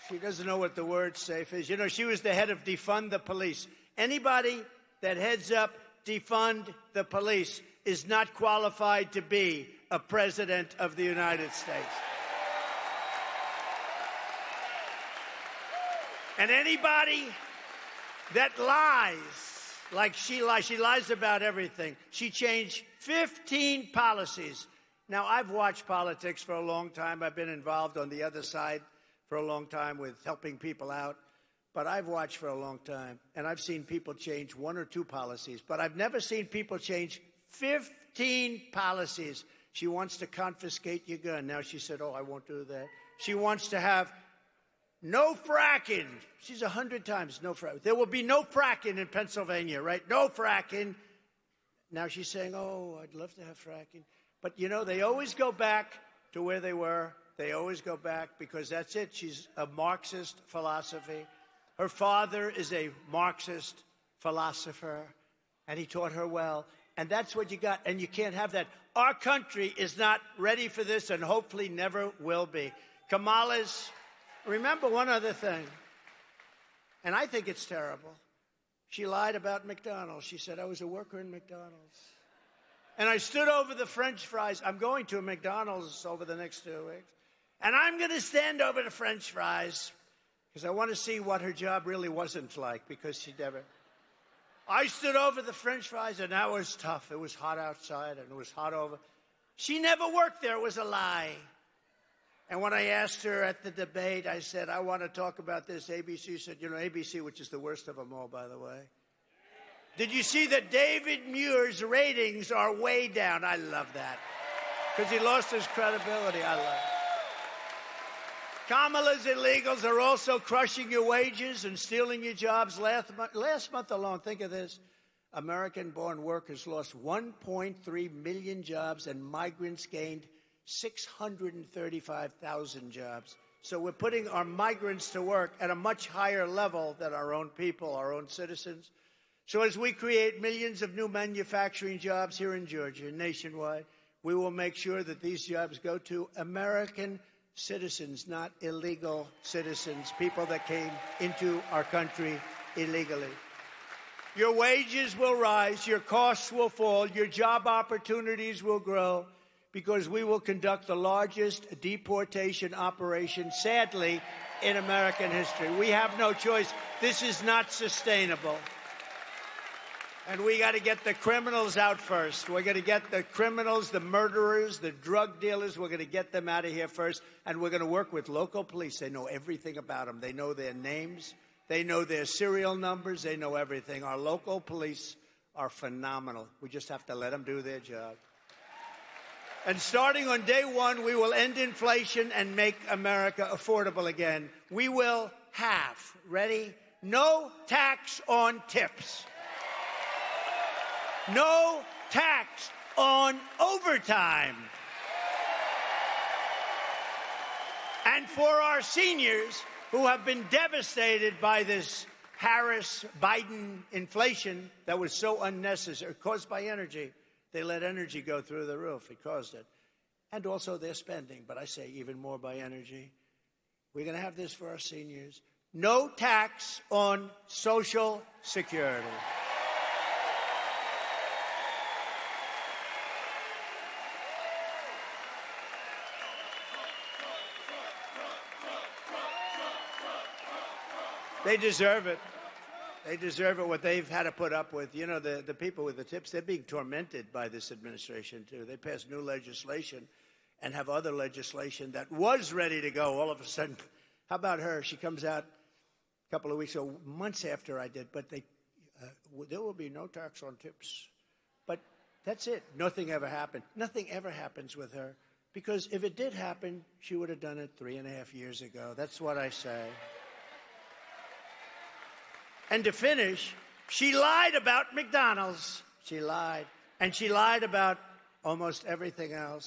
She doesn't know what the word safe is. You know, she was the head of defund the police. Anybody that heads up defund the police is not qualified to be a president of the United States. And anybody that lies, like she lies about everything. She changed 15 policies. Now, I've watched politics for a long time. I've been involved on the other side for a long time with helping people out. But I've watched for a long time, and I've seen people change 1 or 2 policies. But I've never seen people change 15 policies. She wants to confiscate your gun. Now she said, oh, I won't do that. She wants to have no fracking. She's 100 times no fracking. There will be no fracking in Pennsylvania, right? No fracking. Now she's saying, oh, I'd love to have fracking. But, you know, they always go back to where they were. They always go back because that's it. She's a Marxist philosophy. Her father is a Marxist philosopher, and he taught her well. And that's what you got, and you can't have that. Our country is not ready for this and hopefully never will be. Kamala's, remember one other thing, and I think it's terrible. She lied about McDonald's. She said, I was a worker in McDonald's. And I stood over the French fries. I'm going to a McDonald's over the next 2 weeks. And I'm going to stand over the French fries because I want to see what her job really wasn't like because she never. I stood over the French fries, and that was tough. It was hot outside, and it was hot over. She never worked there. It was a lie. And when I asked her at the debate, I said, I want to talk about this. ABC said, you know, ABC, which is the worst of them all, by the way. Did you see that David Muir's ratings are way down? I love that. Because he lost his credibility. I love it. Kamala's illegals are also crushing your wages and stealing your jobs. Last month alone, think of this, American-born workers lost 1.3 million jobs and migrants gained 635,000 jobs. So we're putting our migrants to work at a much higher level than our own people, our own citizens. So as we create millions of new manufacturing jobs here in Georgia, nationwide, we will make sure that these jobs go to American citizens, not illegal citizens, people that came into our country illegally. Your wages will rise, your costs will fall, your job opportunities will grow because we will conduct the largest deportation operation, sadly, in American history. We have no choice. This is not sustainable. And we got to get the criminals out first. We're going to get the criminals, the murderers, the drug dealers. We're going to get them out of here first. And we're going to work with local police. They know everything about them. They know their names. They know their serial numbers. They know everything. Our local police are phenomenal. We just have to let them do their job. And starting on day one, we will end inflation and make America affordable again. We will have, ready, no tax on tips. No tax on overtime. And for our seniors who have been devastated by this Harris-Biden inflation that was so unnecessary, caused by energy, they let energy go through the roof. It caused it. And also their spending, but I say even more by energy. We're going to have this for our seniors. No tax on Social Security. They deserve it. They deserve it, what they've had to put up with. You know, the people with the tips, they're being tormented by this administration, too. They passed new legislation and have other legislation that was ready to go all of a sudden. How about her? She comes out a couple of weeks ago, months after I did, but there will be no tax on tips. But that's it. Nothing ever happened. Nothing ever happens with her. Because if it did happen, she would have done it 3.5 years ago. That's what I say. And to finish, she lied about McDonald's. She lied. And she lied about almost everything else.